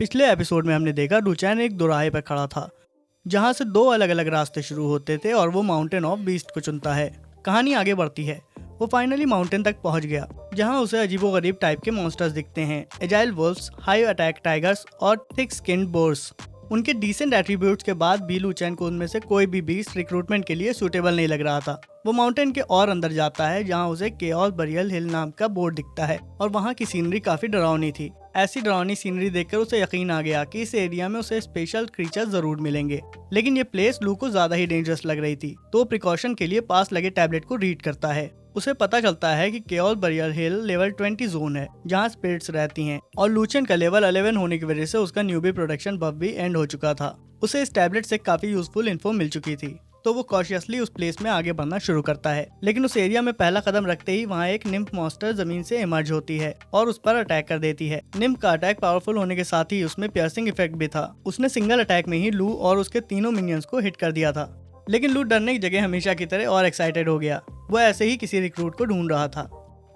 पिछले एपिसोड में हमने देखा लुचैन एक दोराहे पर खड़ा था जहां से दो अलग अलग रास्ते शुरू होते थे और वो माउंटेन ऑफ बीस्ट को चुनता है। कहानी आगे बढ़ती है। वो फाइनली माउंटेन तक पहुंच गया जहां उसे अजीबोगरीब टाइप के मॉन्स्टर्स दिखते हैं, agile Wolves, high attack tigers और थिक स्किन्ड बोर्स। उनके डिसेंट एट्रीब्यूट्स के बाद भी लुचैन को उनमें से कोई भी बीस्ट रिक्रूटमेंट के लिए सूटेबल नहीं लग रहा था। वो माउंटेन के और अंदर जाता है जहां उसे केओस बरियल हिल नाम का बोर्ड दिखता है और वहां की सीनरी काफी डरावनी थी। ऐसी डरावनी सीनरी देखकर उसे यकीन आ गया कि इस एरिया में उसे स्पेशल क्रीचर जरूर मिलेंगे। लेकिन ये प्लेस लू को ज्यादा ही डेंजरस लग रही थी, तो प्रिकॉशन के लिए पास लगे टैबलेट को रीड करता है। उसे पता चलता है कि केओस बरियल हिल लेवल 20 जोन है जहां स्पिरिट्स रहती हैं और लुचैन का लेवल 11 होने की वजह से उसका न्यूबी प्रोडक्शन बफ भी एंड हो चुका था। उसे इस टैबलेट से काफी यूजफुल इन्फो मिल चुकी थी, तो वो कॉशियसली उस प्लेस में आगे बढ़ना शुरू करता है। लेकिन उस एरिया में पहला कदम रखते ही वहाँ एक निम्फ मॉन्स्टर जमीन से इमर्ज होती है और उस पर अटैक कर देती है। निम्फ का अटैक पावरफुल होने के साथ ही उसमें पियर्सिंग इफेक्ट भी था। उसने सिंगल अटैक में ही लू और उसके तीनों मिनियंस को हिट कर दिया था। लेकिन लू डरने की जगह हमेशा की तरह और एक्साइटेड हो गया। वो ऐसे ही किसी रिक्रूट को ढूंढ रहा था,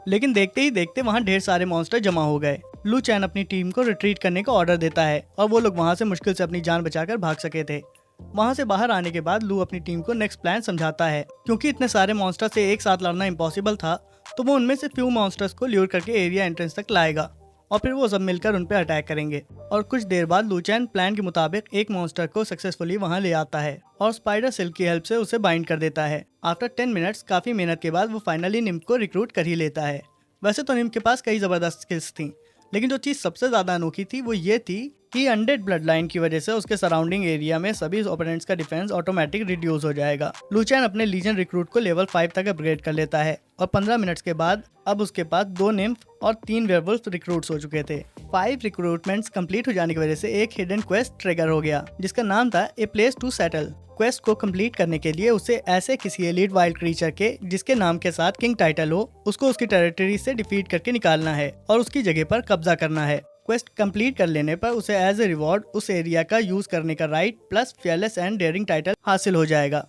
लेकिन देखते ही देखते वहाँ ढेर सारे मॉन्स्टर जमा हो गए। लुचैन अपनी टीम को रिट्रीट करने का ऑर्डर देता है और वो लोग वहाँ से मुश्किल से अपनी जान बचाकर भाग सके थे। वहाँ से बाहर आने के बाद लू अपनी टीम को नेक्स्ट प्लान समझाता है। क्योंकि इतने सारे मॉन्स्टर से एक साथ लड़ना इम्पॉसिबल था, तो वो उनमें से फ्यू मॉन्स्टर्स को ल्यूर करके एरिया एंट्रेंस तक लाएगा और फिर वो सब मिलकर उन पर अटैक करेंगे। और कुछ देर बाद लुचैन प्लान के मुताबिक एक मॉन्स्टर को सक्सेसफुली वहाँ ले आता है और स्पाइडर सिल्क की हेल्प से उसे बाइंड कर देता है। आफ्टर 10 मिनट्स काफी मेहनत के बाद वो फाइनली निम्फ को रिक्रूट कर ही लेता है। वैसे तो निम्फ के पास कई जबरदस्त स्किल्स थी, लेकिन जो चीज सबसे ज्यादा अनोखी थी वो ये थी कि अनडेड ब्लड लाइन की वजह से उसके सराउंडिंग एरिया में सभी ओपोनेंट्स का डिफेंस ऑटोमेटिक रिड्यूस हो जाएगा। लुचैन अपने लीजन रिक्रूट को लेवल 5 तक अपग्रेड कर लेता है और 15 मिनट्स के बाद अब उसके पास 2 निम्फ और 3 वेयरवुल्फ रिक्रूट्स हो चुके थे। 5 रिक्रूटमेंट्स कंप्लीट हो जाने की वजह से एक हिडन क्वेस्ट ट्रिगर हो गया जिसका नाम था a place to settle. Quest को कंप्लीट करने के लिए उसे ऐसे किसी एलीट वाइल्ड क्रीचर के जिसके नाम के साथ किंग टाइटल हो उसको उसकी टेरिटरी से डिफीट करके निकालना है और उसकी जगह पर कब्जा करना है। क्वेस्ट कंप्लीट कर लेने पर उसे एज ए रिवॉर्ड उस एरिया का यूज करने का right plus fearless and daring title हासिल हो जाएगा।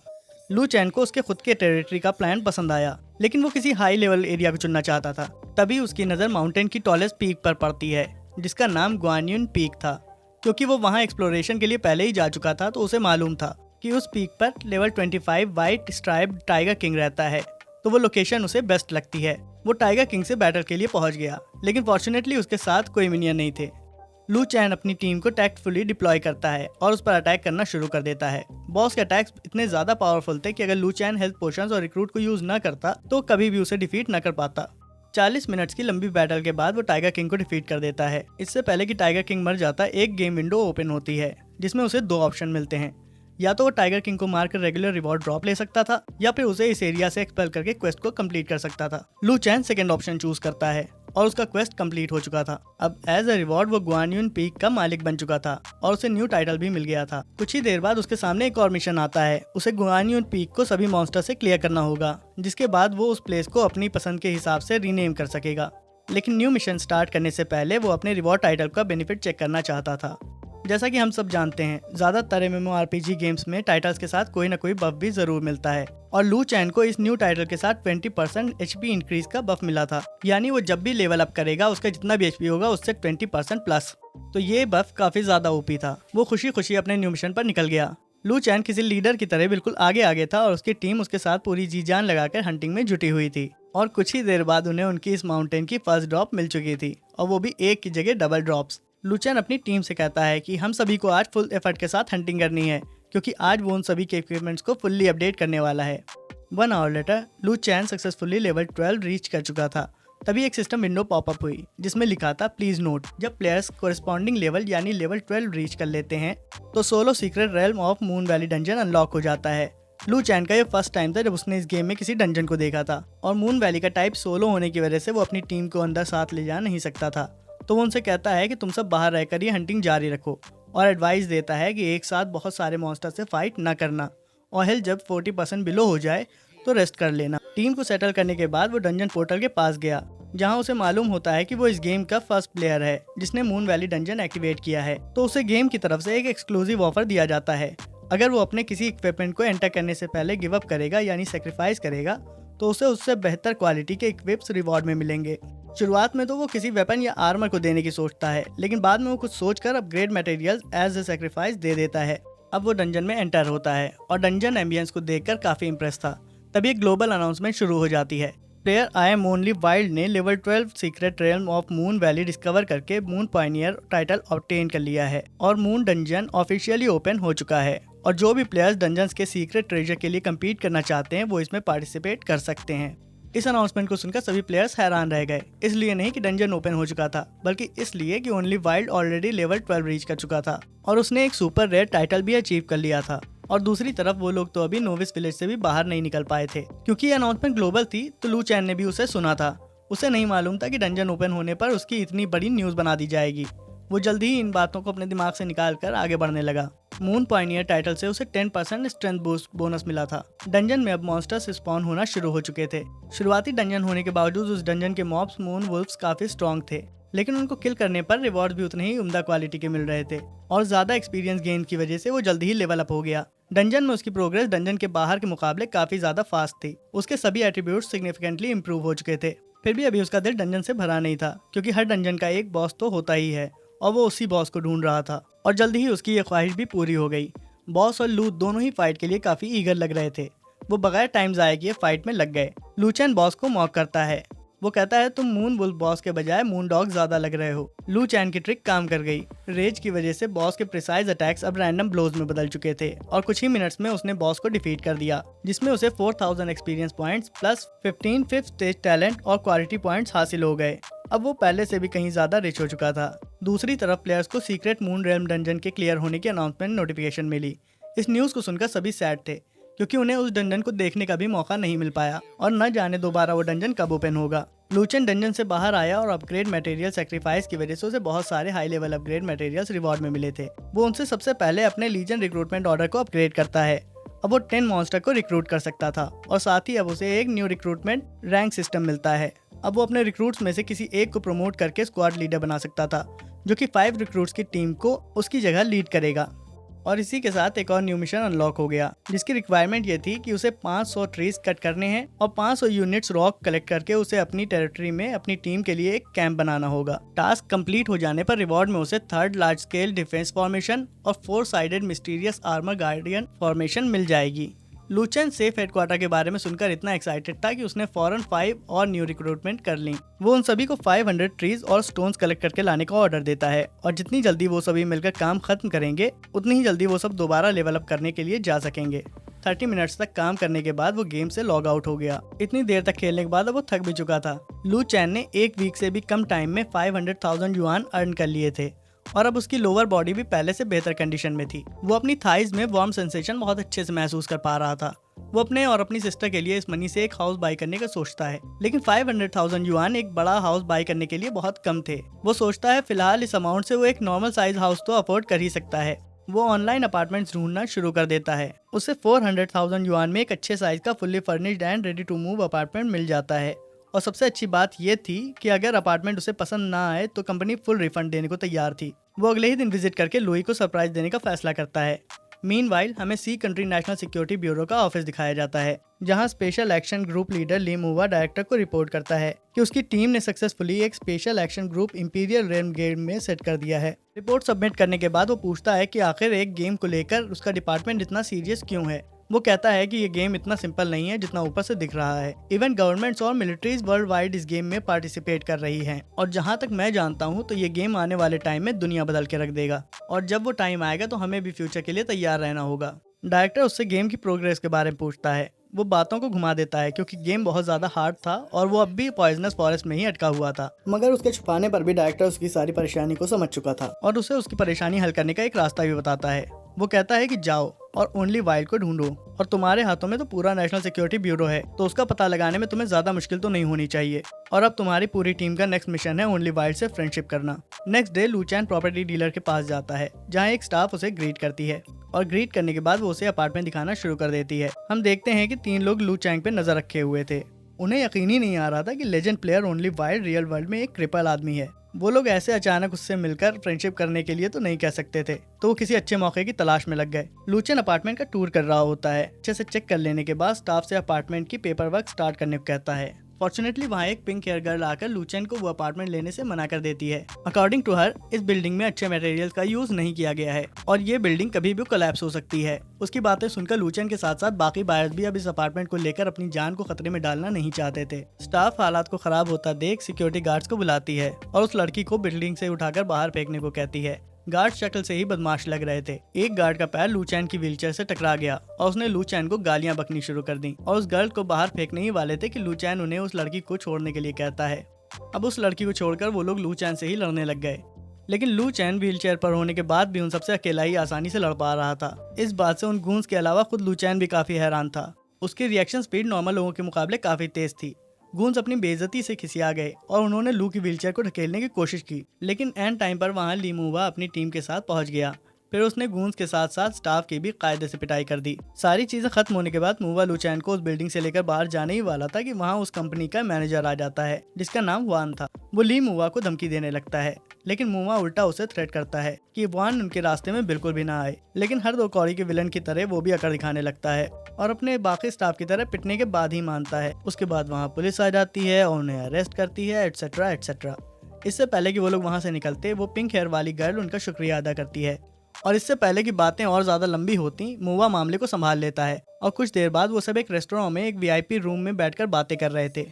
लुचैन को उसके खुद के टेरिटरी का प्लान पसंद आया, लेकिन वो किसी हाई लेवल एरिया को चुनना चाहता था। तभी उसकी नजर माउंटेन की टॉलेस्ट पीक पर पड़ती है जिसका नाम ग्वानियन पीक था। क्योंकि वो वहाँ एक्सप्लोरेशन के लिए पहले ही जा चुका था, तो उसे मालूम था कि उस पीक पर level 25 white stripe tiger king रहता है, तो वो लोकेशन उसे बेस्ट लगती है। वो टाइगर किंग से बैटल के लिए पहुंच गया, लेकिन फॉर्चुनेटली उसके साथ कोई मिनियन नहीं थे। लुचैन अपनी टीम को टैक्टफुली डिप्लॉय करता है और उस पर अटैक करना शुरू कर देता है। बॉस के अटैक्स इतने ज्यादा पावरफुल थे कि अगर लुचैन हेल्थ पोशंस और रिक्रूट को यूज न करता तो कभी भी उसे डिफीट न कर पाता। 40 मिनट्स की लंबी बैटल के बाद वो टाइगर किंग को डिफीट कर देता है। इससे पहले कि टाइगर किंग मर जाता, एक गेम विंडो ओपन होती है जिसमें उसे 2 ऑप्शन मिलते हैं। या तो वो टाइगर किंग को मारकर रेगुलर रिवॉर्ड ड्रॉप ले सकता था या फिर उसे इस एरिया से एक्सपेल करके क्वेस्ट को कंप्लीट कर सकता था। लुचैन सेकंड ऑप्शन चूज करता है और उसका क्वेस्ट कंप्लीट हो चुका था। अब एज अ रिवॉर्ड वो ग्वानियन पीक का मालिक बन चुका था और उसे न्यू टाइटल भी मिल गया था। कुछ ही देर बाद उसके सामने एक और मिशन आता है। उसे ग्वानियन पीक को सभी मॉन्स्टर से क्लियर करना होगा, जिसके बाद वो उस प्लेस को अपनी पसंद के हिसाब से रीनेम कर सकेगा। लेकिन न्यू मिशन स्टार्ट करने से पहले वो अपने रिवॉर्ड टाइटल का बेनिफिट चेक करना चाहता था। जैसा कि हम सब जानते हैं, ज्यादातर MMORPG गेम्स में टाइटल्स के साथ कोई ना कोई बफ भी जरूर मिलता है और लुचैन को इस न्यू टाइटल के साथ 20% HP इंक्रीज का बफ मिला था। यानी वो जब भी लेवल अप करेगा उसका जितना भी HP होगा उससे 20% प्लस। तो ये बफ काफी ज्यादा OP था। वो खुशी खुशी अपने न्यू मिशन पर निकल गया। लुचैन किसी लीडर की तरह बिल्कुल आगे आगे था और उसकी टीम उसके साथ पूरी जी जान लगाकर हंटिंग में जुटी हुई थी। और कुछ ही देर बाद उन्हें उनकी इस माउंटेन की फर्स्ट ड्रॉप मिल चुकी थी, और वो भी एक की जगह डबल ड्रॉप्स। लुचैन अपनी टीम से कहता है कि हम सभी को आज फुल एफर्ट के साथ हंटिंग करनी है, क्योंकि आज वो उन सभी के इक्विपमेंट्स को फुल्ली अपडेट करने वाला है। 1 आवर लेटर लुचैन सक्सेसफुली लेवल 12 रीच कर चुका था। तभी एक सिस्टम विंडो पॉपअप हुई जिसमें लिखा था प्लीज नोट, जब प्लेयर्स कोरिस्पॉन्डिंग लेवल यानी लेवल 12 रीच कर लेते हैं तो solo secret realm of Moon valley dungeon unlock हो जाता है। लुचैन का ये फर्स्ट टाइम था जब उसने इस गेम में किसी डंजन को देखा था, और मून वैली का टाइप सोलो होने की वजह से वो अपनी टीम को अंदर साथ ले जा नहीं सकता था। तो वो उनसे कहता है कि तुम सब बाहर रहकर ये हंटिंग जारी रखो, और एडवाइस देता है कि एक साथ बहुत सारे मॉन्स्टर से फाइट न करना, और हेल्थ जब 40% बिलो हो जाए तो रेस्ट कर लेना। टीम को सेटल करने के बाद वो डंजन पोर्टल के पास गया, जहां उसे मालूम होता है कि वो इस गेम का फर्स्ट प्लेयर है जिसने मून वैली डंजन एक्टिवेट किया है। तो उसे गेम की तरफ से एक एक्सक्लूसिव ऑफर दिया जाता है। अगर वो अपने किसी इक्विपमेंट को एंटर करने से पहले गिव अप करेगा यानी सेक्रीफाइस करेगा, तो उसे उससे बेहतर क्वालिटी के इक्विप्स रिवॉर्ड में मिलेंगे। शुरुआत में तो वो किसी वेपन या आर्मर को देने की सोचता है, लेकिन बाद में वो कुछ सोचकर upgrade materials as a sacrifice दे देता है। अब वो डंजन में एंटर होता है और डंजन एम्बियंस को देखकर काफी इंप्रेस था। तभी एक ग्लोबल अनाउंसमेंट शुरू हो जाती है। Player I am only wild ने level 12 secret realm of Moon Valley discover करके मून पायनियर टाइटल ऑब्टेन कर लिया है और मून डंजन ऑफिशियली ओपन हो चुका है। और जो भी प्लेयर्स डंजन्स के सीक्रेट ट्रेजर के लिए कम्पीट करना चाहते हैं वो इसमें पार्टिसिपेट कर सकते हैं। इस अनाउंसमेंट को सुनकर सभी प्लेयर्स हैरान रह गए, इसलिए नहीं कि डंजन ओपन हो चुका था, बल्कि इसलिए कि only wild already level 12 reach कर चुका था और उसने एक सुपर रेयर टाइटल भी अचीव कर लिया था। और दूसरी तरफ वो लोग तो अभी नोविस विलेज से भी बाहर नहीं निकल पाए थे। क्योंकि ये अनाउंसमेंट ग्लोबल थी तो लू चैन ने भी उसे सुना था। उसे नहीं मालूम था कि डंजन ओपन होने पर उसकी इतनी बड़ी न्यूज बना दी जाएगी। वो जल्दी ही इन बातों को अपने दिमाग से निकाल कर आगे बढ़ने लगा। मून पायनियर टाइटल से उसे 10% स्ट्रेंथ बूस्ट बोनस मिला था। डंजन में अब मॉन्स्टर्स स्पॉन होना शुरू हो चुके थे। शुरुआती डंजन होने के बावजूद उस डंजन के मॉब्स मून वुल्फ्स काफी स्ट्रॉन्ग थे, लेकिन उनको किल करने पर रिवॉर्ड भी उतने ही उम्दा क्वालिटी के मिल रहे थे और ज्यादा एक्सपीरियंस गेन की वजह से वो जल्दी ही लेवल अप हो गया। डंजन में उसकी प्रोग्रेस डंजन के बाहर के मुकाबले काफी ज्यादा फास्ट थी। उसके सभी एट्रीब्यूट्स सिग्निफिकेंटली इंप्रूव हो चुके थे। फिर भी अभी उसका दिल डंजन से भरा नहीं था, क्योंकि हर डंजन का एक बॉस तो होता ही है और वो उसी बॉस को ढूंढ रहा था। और जल्दी ही उसकी ये ख्वाहिश भी पूरी हो गई। बॉस और लू दोनों ही फाइट के लिए काफी ईगर लग रहे थे। वो बगैर टाइम जाए किए फाइट में लग गए। लूचैन बॉस को मॉक करता है। वो कहता है तुम मून वुल्फ बॉस के बजाय मून डॉग ज्यादा लग रहे हो। लू चैन की ट्रिक काम कर गई। रेज की वजह से बॉस के प्रिसाइज अटैक्स अब रैंडम ब्लोज में बदल चुके थे और कुछ ही मिनट्स में उसने बॉस को डिफीट कर दिया, जिसमें उसे 4000 experience points plus 15 fifth stage talent और क्वालिटी पॉइंट्स हासिल हो गए। अब वो पहले से भी कहीं ज्यादा रिच हो चुका था। दूसरी तरफ प्लेयर्स को सीक्रेट मून रेल्म डंजन के क्लियर होने की अनाउंसमेंट नोटिफिकेशन मिली। इस न्यूज को सुनकर सभी सैड थे, क्योंकि उन्हें उस डंजन को देखने का भी मौका नहीं मिल पाया और न जाने दोबारा वो डंजन कब ओपन होगा। लूचन डंजन से बाहर आया और अपग्रेड मटेरियल सेक्रीफाइस की वजह से उसे बहुत सारे high level upgrade materials reward में मिले थे। वो उनसे सबसे पहले अपने लीजन रिक्रूटमेंट ऑर्डर को अपग्रेड करता है। अब वो 10 मॉन्स्टर को रिक्रूट कर सकता था और साथ ही अब उसे एक न्यू रिक्रूटमेंट रैंक सिस्टम मिलता है। अब वो अपने रिक्रूट्स में से किसी एक को प्रमोट करके स्क्वाड लीडर बना सकता था, जो कि 5 रिक्रूट्स की टीम को उसकी जगह लीड करेगा। और इसी के साथ एक और न्यू मिशन अनलॉक हो गया, जिसकी रिक्वायरमेंट ये थी कि उसे 500 ट्रीज कट करने हैं और 500 यूनिट्स रॉक कलेक्ट करके उसे अपनी टेरिटरी में अपनी टीम के लिए एक कैंप बनाना होगा। टास्क कंप्लीट हो जाने पर रिवॉर्ड में उसे 3rd large scale defence formation और 4 sided mysterious armour guardian formation मिल जाएगी। लूचन सेफ हेडक्वार्टर के बारे में सुनकर इतना एक्साइटेड था कि उसने फौरन 5 और न्यू रिक्रूटमेंट कर ली। वो उन सभी को 500 ट्रीज और स्टोन्स कलेक्ट करके लाने का ऑर्डर देता है और जितनी जल्दी वो सभी मिलकर काम खत्म करेंगे उतनी ही जल्दी वो सब दोबारा लेवल अप करने के लिए जा सकेंगे। 30 मिनट्स तक काम करने के बाद वो गेम से लॉग आउट हो गया। इतनी देर तक खेलने के बाद अब वो थक भी चुका था। लू चैन ने एक वीक से भी कम टाइम में 500,000 युआन अर्न कर लिए थे और अब उसकी लोअर बॉडी भी पहले से बेहतर कंडीशन में थी। वो अपनी थाइज में वार्म सेंसेशन बहुत अच्छे से महसूस कर पा रहा था। वो अपने और अपनी सिस्टर के लिए इस मनी से एक हाउस बाई करने का सोचता है, लेकिन 500,000 युआन एक बड़ा हाउस बाई करने के लिए बहुत कम थे। वो सोचता है फिलहाल इस अमाउंट से वो एक नॉर्मल साइज हाउस तो अफोर्ड कर ही सकता है। वो ऑनलाइन अपार्टमेंट्स ढूंढना शुरू कर देता है। उसे 400,000 युआन में एक अच्छे साइज का fully furnished and ready to move apartment मिल जाता है। और सबसे अच्छी बात ये थी कि अगर अपार्टमेंट उसे पसंद ना आए तो कंपनी फुल रिफंड देने को तैयार थी। वो अगले ही दिन विजिट करके लुई को सरप्राइज देने का फैसला करता है। मीनवाइल हमें सी कंट्री नेशनल सिक्योरिटी ब्यूरो का ऑफिस दिखाया जाता है, जहां स्पेशल एक्शन ग्रुप लीडर ली मूवा डायरेक्टर को रिपोर्ट करता है कि उसकी टीम ने सक्सेसफुली एक special action group imperial realm game में सेट कर दिया है। रिपोर्ट सबमिट करने के बाद वो पूछता है कि आखिर एक गेम को लेकर उसका डिपार्टमेंट इतना सीरियस क्यों है। वो कहता है कि ये गेम इतना सिंपल नहीं है जितना ऊपर से दिख रहा है। इवन गवर्नमेंट्स और मिलिट्रीज वर्ल्ड वाइड इस गेम में पार्टिसिपेट कर रही हैं और जहां तक मैं जानता हूं तो ये गेम आने वाले टाइम में दुनिया बदल के रख देगा और जब वो टाइम आएगा तो हमें भी फ्यूचर के लिए तैयार रहना होगा। डायरेक्टर उससे गेम की प्रोग्रेस के बारे में पूछता है। वो बातों को घुमा देता है क्योंकि गेम बहुत ज्यादा हार्ड था और वो अब भी पॉइजनस फॉरेस्ट में ही अटका हुआ था, मगर उसके छुपाने पर भी डायरेक्टर उसकी सारी परेशानी को समझ चुका था और उसे उसकी परेशानी हल करने का एक रास्ता भी बताता है। वो कहता है कि जाओ और ओनली वाइल्ड को ढूंढो और तुम्हारे हाथों में तो पूरा नेशनल सिक्योरिटी ब्यूरो है, तो उसका पता लगाने में तुम्हें ज्यादा मुश्किल तो नहीं होनी चाहिए। और अब तुम्हारी पूरी टीम का नेक्स्ट मिशन है ओनली वाइल्ड से फ्रेंडशिप करना। नेक्स्ट डे लूचैन प्रॉपर्टी डीलर के पास जाता है, जहाँ एक स्टाफ उसे ग्रीट करती है और ग्रीट करने के बाद वो उसे अपार्टमेंट दिखाना शुरू कर देती है। हम देखते हैं कि 3 लोग लू चैंग पे नजर रखे हुए थे। उन्हें यकीन ही नहीं आ रहा था कि legend player only wild real world में एक क्रिपल आदमी है। वो लोग ऐसे अचानक उससे मिलकर फ्रेंडशिप करने के लिए तो नहीं कह सकते थे, तो वो किसी अच्छे मौके की तलाश में लग गए। लूचन अपार्टमेंट का टूर कर रहा होता है। अच्छे से चेक कर लेने के बाद स्टाफ से अपार्टमेंट की पेपर वर्क स्टार्ट करने को कहता है। फॉर्चुनेटली वहाँ एक पिंक हेयर गर्ल आकर लूचैन को वो अपार्टमेंट लेने से मना कर देती है। अकॉर्डिंग टू हर, इस बिल्डिंग में अच्छे मटेरियल का यूज नहीं किया गया है और ये बिल्डिंग कभी भी कोलैप्स हो सकती है। उसकी बातें सुनकर लूचैन के साथ साथ बाकी बायर्स भी अब इस अपार्टमेंट को लेकर अपनी जान को खतरे में डालना नहीं चाहते थे। स्टाफ हालात को खराब होता देख सिक्योरिटी गार्ड्स को बुलाती है और उस लड़की को बिल्डिंग से उठाकर बाहर फेंकने को कहती है। गार्ड शक्ल से ही बदमाश लग रहे थे। एक गार्ड का पैर लूचैन की व्हीलचेयर से टकरा गया और उसने लूचैन को गालियां बकनी शुरू कर दी और उस गर्ल को बाहर फेंकने ही वाले थे कि लूचैन उन्हें उस लड़की को छोड़ने के लिए कहता है। अब उस लड़की को छोड़कर वो लोग लूचैन से ही लड़ने लग गए, लेकिन लूचैन व्हीलचेयर पर होने के बाद भी उन सबसे अकेला ही आसानी से लड़ पा रहा था। इस बात से उन गूंज के अलावा खुद लूचैन भी काफी हैरान था। उसकी रिएक्शन स्पीड नॉर्मल लोगों के मुकाबले काफी तेज थी। गूंज अपनी बेइज्जती से खिसिया गए और उन्होंने लू की व्हीलचेयर को ढकेलने की कोशिश की, लेकिन एंड टाइम पर वहां ली मूवा अपनी टीम के साथ पहुंच गया। फिर उसने गूंज के साथ साथ स्टाफ की भी कायदे से पिटाई कर दी। सारी चीजें खत्म होने के बाद मूवा लूचैन को उस बिल्डिंग से लेकर बाहर जाने ही वाला था कि वहां उस कंपनी का मैनेजर आ जाता है जिसका नाम वान था। वो ली मूवा को धमकी देने लगता है, लेकिन मूवा उल्टा उसे थ्रेट करता है कि वान उनके रास्ते में बिल्कुल भी ना आए। लेकिन हर दो कौड़ी के विलन की तरह वो भी अकड़ दिखाने लगता है और अपने बाकी स्टाफ की तरह पिटने के बाद ही मानता है। उसके बाद वहाँ पुलिस आ जाती है और उन्हें अरेस्ट करती है, एटसेट्रा एटसेट्रा। इससे पहले कि वो लोग वहाँ से निकलते, वो पिंक हेयर वाली गर्ल उनका शुक्रिया अदा करती है और इससे पहले कि बातें और ज्यादा लंबी होती, मूवा मामले को संभाल लेता है और कुछ देर बाद वो सब एक रेस्टोरेंट में एक वीआईपी रूम में बैठकर बातें कर रहे थे।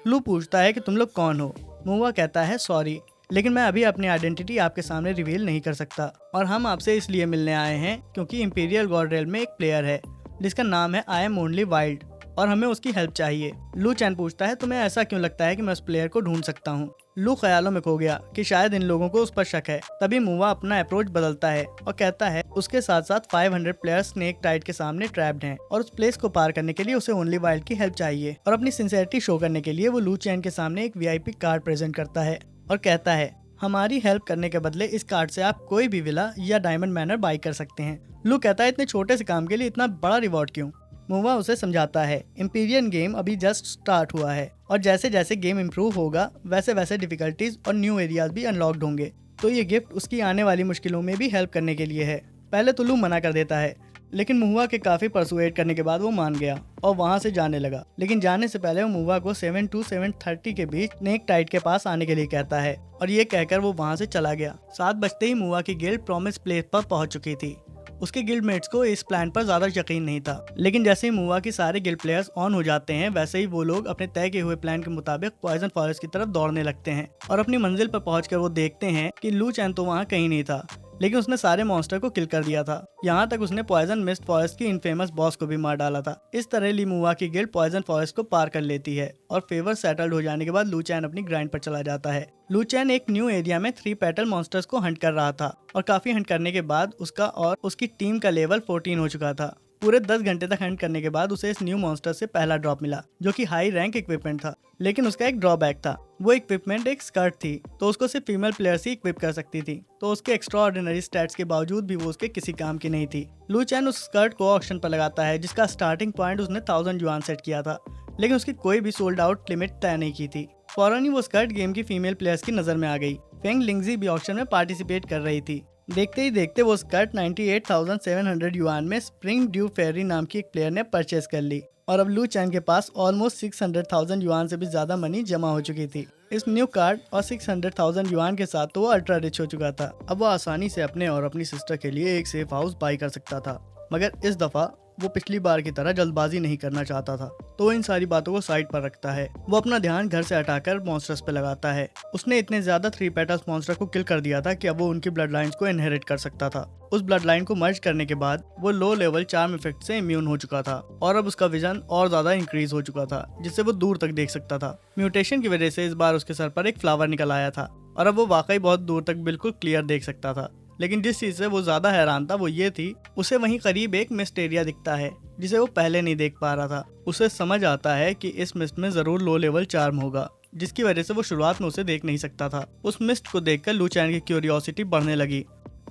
लू पूछता है कि तुम लोग कौन हो। मूवा कहता है सॉरी, लेकिन मैं अभी अपनी आइडेंटिटी आपके सामने रिवील नहीं कर सकता और हम आपसे इसलिए मिलने आए हैं क्योंकि इंपीरियल गॉड रेल में एक प्लेयर है जिसका नाम है आई एम ओनली वाइल्ड और हमें उसकी हेल्प चाहिए। लू चैन पूछता है तुम्हें ऐसा क्यों लगता है कि मैं उस प्लेयर को ढूंढ सकता हूँ। लू ख्यालों में खो गया कि शायद इन लोगों को उस पर शक है। तभी मूवा अपना अप्रोच बदलता है और कहता है उसके साथ साथ 500 प्लेयर्स स्नेक टाइड के सामने ट्रैप्ड हैं और उस प्लेस को पार करने के लिए उसे ओनली वाइल्ड की हेल्प चाहिए। और अपनी सिंसियरिटी शो करने के लिए वो लू चैन के सामने एक वीआईपी कार्ड प्रेजेंट करता है और कहता है हमारी हेल्प करने के बदले इस कार्ड से आप कोई भी विला या डायमंड मैनर बाई कर सकते हैं। लू कहता है इतने छोटे से काम के लिए इतना बड़ा रिवॉर्ड क्यों। मूवा उसे समझाता है इंपीरियन गेम अभी जस्ट स्टार्ट हुआ है और जैसे जैसे गेम इम्प्रूव होगा वैसे वैसे डिफिकल्टीज और न्यू एरियाज भी अनलॉक्ड होंगे, तो ये गिफ्ट उसकी आने वाली मुश्किलों में भी हेल्प करने के लिए है। पहले तो लू मना कर देता है, लेकिन मूवा के काफी परसुएट करने के बाद वो मान गया और वहाँ से जाने लगा। लेकिन जाने से पहले वो मूवा को 7 to 7:30 के बीच स्नेक टाइड के पास आने के लिए कहता है और ये कहकर वो वहाँ से चला गया। 7 बजते ही मूवा की गिल्ड प्रॉमिस प्लेस पर पहुंच चुकी थी। उसके गिल्ड मेट्स को इस प्लान पर ज्यादा यकीन नहीं था, लेकिन जैसे ही मूवा के सारे गिल्ड प्लेयर्स ऑन हो जाते हैं वैसे ही वो लोग अपने तय किए हुए प्लान के मुताबिक पॉइजन फॉरेस्ट की तरफ दौड़ने लगते हैं और अपनी मंजिल पर पहुंचकर वो देखते हैं कि लू चैन तो वहाँ कहीं नहीं था, लेकिन उसने सारे मॉन्स्टर को किल कर दिया था। यहाँ तक उसने पॉइजन मिस्ट फॉरेस्ट की इनफेमस बॉस को भी मार डाला था। इस तरह ली मूवा की गिल्ड पॉइजन फॉरेस्ट को पार कर लेती है और फेवर सेटल्ड हो जाने के बाद लू चैन अपनी ग्राइंड पर चला जाता है। लू चैन एक न्यू एरिया में 3 पेटल मॉन्स्टर्स को हंट कर रहा था और काफी हंट करने के बाद उसका और उसकी टीम का लेवल 14 हो चुका था। पूरे 10 घंटे तक हंट करने के बाद उसे इस न्यू मॉन्स्टर से पहला ड्रॉप मिला जो कि हाई रैंक इक्विपमेंट था, लेकिन उसका एक ड्रॉबैक था। वो इक्विपमेंट एक स्कर्ट थी तो उसको सिर्फ फीमेल प्लेयर्स ही इक्विप कर सकती थी, तो उसके एक्स्ट्रा ऑर्डिनरी स्टैट्स के बावजूद भी वो उसके किसी काम की नहीं थी। लू चैन उस स्कर्ट को ऑक्शन पर लगाता है जिसका स्टार्टिंग पॉइंट उसने 1000 युआन सेट किया था, लेकिन उसकी कोई भी सोल्ड आउट लिमिट तय नहीं की थी। फौरन ही वो स्कर्ट गेम की फीमेल प्लेयर्स की नजर में आ गई। फेंग लिंगजी भी ऑक्शन में पार्टिसिपेट कर रही थी। देखते ही देखते वो स्कर्ट 98,700 युआन में स्प्रिंग ड्यू फेरी नाम की एक प्लेयर ने परचेज कर ली और अब लू चैन के पास ऑलमोस्ट 600,000 युआन से भी ज्यादा मनी जमा हो चुकी थी। इस न्यू कार्ड और 600,000 युआन के साथ तो वो अल्ट्रा रिच हो चुका था। अब वो आसानी से अपने और अपनी सिस्टर के लिए एक सेफ हाउस बाई कर सकता था, मगर इस दफा वो पिछली बार की तरह जल्दबाजी नहीं करना चाहता था, तो इन सारी बातों को साइड पर रखता है। वो अपना ध्यान घर से हटाकर मॉन्स्टर्स पे लगाता है। उसने इतने ज्यादा 3 पेटल्स मॉन्स्टर को किल कर दिया था कि अब वो उनकी ब्लड लाइन्स को इनहेरिट कर सकता था। उस ब्लड लाइन को मर्ज करने के बाद वो लो लेवल चार्म इफेक्ट से इम्यून हो चुका था और अब उसका विजन और ज्यादा इंक्रीज हो चुका था, जिससे वो दूर तक देख सकता था। म्यूटेशन की वजह से इस बार उसके सर पर एक फ्लावर निकल आया था और अब वो वाकई बहुत दूर तक बिल्कुल क्लियर देख सकता था। लेकिन जिस चीज से वो ज्यादा हैरान था वो ये थी, उसे वहीं करीब एक मिस्ट एरिया दिखता है जिसे वो पहले नहीं देख पा रहा था। उसे समझ आता है कि इस मिस्ट में जरूर लो लेवल चार्म होगा, जिसकी वजह से वो शुरुआत में उसे देख नहीं सकता था। उस मिस्ट को देखकर लू चैन की क्यूरियोसिटी बढ़ने लगी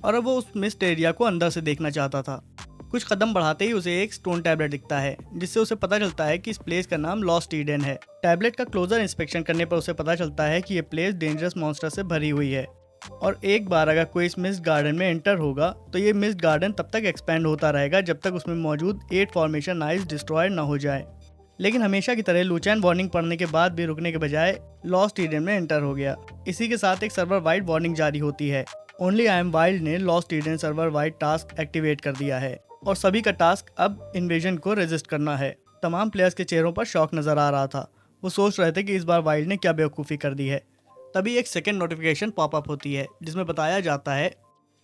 और अब वो उस मिस्ट एरिया को अंदर से देखना चाहता था। कुछ कदम बढ़ाते ही उसे एक स्टोन टैबलेट दिखता है जिससे उसे पता चलता है कि इस प्लेस का नाम लॉस्ट ईडन है। टैबलेट का क्लोजर इंस्पेक्शन करने पर उसे पता चलता है कि ये प्लेस डेंजरस मॉन्स्टर से भरी हुई है और एक बार अगर कोई इस मिस्ट गार्डन में एंटर होगा तो ये मिस्ट गार्डन तब तक एक्सपेंड होता रहेगा जब तक उसमें मौजूद 8 फॉर्मेशन आइस डिस्ट्रॉय न हो जाए। लेकिन हमेशा की तरह लूचैन वार्निंग पढ़ने के बाद भी रुकने के बजाय लॉस्ट ईडन में एंटर हो गया। इसी के साथ एक सर्वर वाइड वार्निंग जारी होती है। ओनली आई एम वाइल्ड ने lost Eden server wide task activate कर दिया है और सभी का टास्क अब इन्वेजन को रेजिस्ट करना है। तमाम प्लेयर्स के चेहरों पर शॉक नजर आ रहा था। वो सोच रहे थे कि इस बार वाइल्ड ने क्या बेवकूफ़ी कर दी है। तभी एक सेकंड नोटिफिकेशन पॉपअप होती है जिसमें बताया जाता है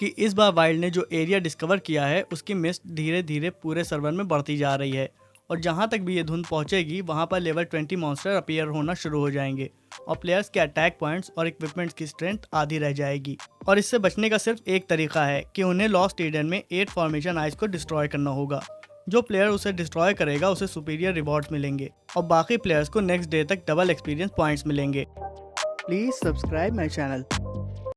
कि इस बार वाइल्ड ने जो एरिया डिस्कवर किया है उसकी मिस्ट धीरे धीरे पूरे सर्वर में बढ़ती जा रही है और जहाँ तक भी ये धुंध पहुँचेगी वहाँ पर लेवल 20 मॉन्स्टर अपीयर होना शुरू हो जाएंगे और प्लेयर्स के अटैक पॉइंट्स और इक्विपमेंट्स की स्ट्रेंथ आधी रह जाएगी। और इससे बचने का सिर्फ एक तरीका है कि उन्हें लॉस्ट ईडन में 8 फॉर्मेशन आइस को डिस्ट्रॉय करना होगा। जो प्लेयर उसे डिस्ट्रॉय करेगा उसे सुपीरियर रिवॉर्ड्स मिलेंगे और बाकी प्लेयर्स को नेक्स्ट डे तक डबल एक्सपीरियंस पॉइंट्स मिलेंगे। Please subscribe my channel.